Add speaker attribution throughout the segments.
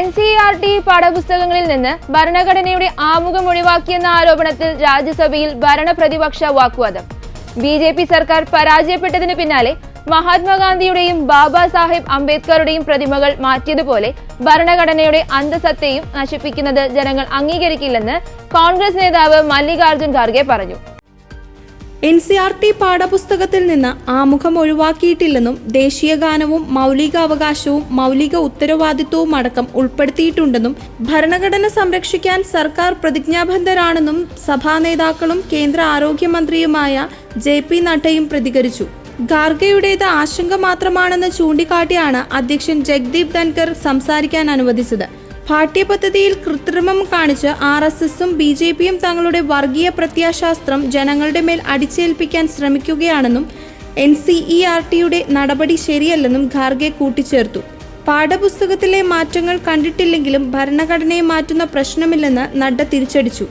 Speaker 1: NCERT പാഠപുസ്തകങ്ങളിൽ നിന്ന് ഭരണഘടനയുടെ ആമുഖം ഒഴിവാക്കിയെന്ന ആരോപണത്തിൽ രാജ്യസഭയിൽ ഭരണപ്രതിപക്ഷ വാഗ്വാദം. BJP സർക്കാർ പരാജയപ്പെട്ടതിന് പിന്നാലെ മഹാത്മാഗാന്ധിയുടെയും ബാബാ സാഹിബ് അംബേദ്കറുടെയും പ്രതിമകൾ മാറ്റിയതുപോലെ ഭരണഘടനയുടെ അന്തസത്തയും നശിപ്പിക്കുന്നത് ജനങ്ങൾ അംഗീകരിക്കില്ലെന്ന് കോൺഗ്രസ് നേതാവ് മല്ലികാർജുൻ ഖാർഗെ പറഞ്ഞു.
Speaker 2: NCERT പാഠപുസ്തകത്തിൽ നിന്ന് ആമുഖം ഒഴിവാക്കിയിട്ടില്ലെന്നും ദേശീയഗാനവും മൗലികാവകാശവും മൗലിക ഉത്തരവാദിത്വവും അടക്കം ഉൾപ്പെടുത്തിയിട്ടുണ്ടെന്നും ഭരണഘടന സംരക്ഷിക്കാൻ സർക്കാർ പ്രതിജ്ഞാബദ്ധരാണെന്നും സഭാ നേതാക്കളും കേന്ദ്ര ആരോഗ്യമന്ത്രിയുമായ JP നഡ്ഡയും പ്രതികരിച്ചു. ഖാർഗെയുടേത് ആശങ്ക മാത്രമാണെന്ന് ചൂണ്ടിക്കാട്ടിയാണ് അധ്യക്ഷൻ ജഗ്ദീപ് ധൻകർ സംസാരിക്കാൻ അനുവദിച്ചത്. പാഠ്യപദ്ധതിയിൽ കൃത്രിമം കാണിച്ച് RSSും BJPയും തങ്ങളുടെ വർഗീയ പ്രത്യയശാസ്ത്രം ജനങ്ങളുടെ മേൽ അടിച്ചേൽപ്പിക്കാൻ ശ്രമിക്കുകയാണെന്നും NCERTയുടെ നടപടി ശരിയല്ലെന്നും ഖാർഗെ കൂട്ടിച്ചേർത്തു. പാഠപുസ്തകത്തിലെ മാറ്റങ്ങൾ കണ്ടിട്ടില്ലെങ്കിലും ഭരണഘടനയെ മാറ്റുന്ന പ്രശ്നമില്ലെന്ന് നഡ്ഡ തിരിച്ചടിച്ചു.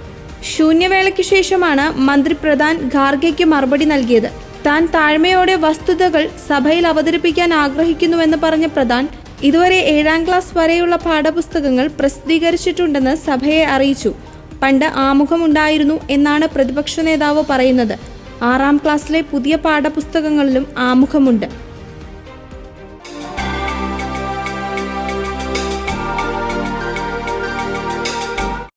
Speaker 2: ശൂന്യവേളയ്ക്ക് ശേഷമാണ് മന്ത്രി പ്രധാൻ ഖാർഗെയ്ക്ക് മറുപടി നൽകിയത്. താൻ താഴ്മയോടെ വസ്തുതകൾ സഭയിൽ അവതരിപ്പിക്കാൻ ആഗ്രഹിക്കുന്നുവെന്ന് പറഞ്ഞ പ്രധാൻ ഇതുവരെ 7ാം ക്ലാസ് വരെയുള്ള പാഠപുസ്തകങ്ങൾ പ്രസിദ്ധീകരിച്ചിട്ടുണ്ടെന്ന് സഭയെ അറിയിച്ചു. പണ്ട് ആമുഖമുണ്ടായിരുന്നു എന്നാണ് പ്രതിപക്ഷ നേതാവ് പറയുന്നത്. 6ാം ക്ലാസ്സിലെ പുതിയ പാഠപുസ്തകങ്ങളിലും ആമുഖമുണ്ട്.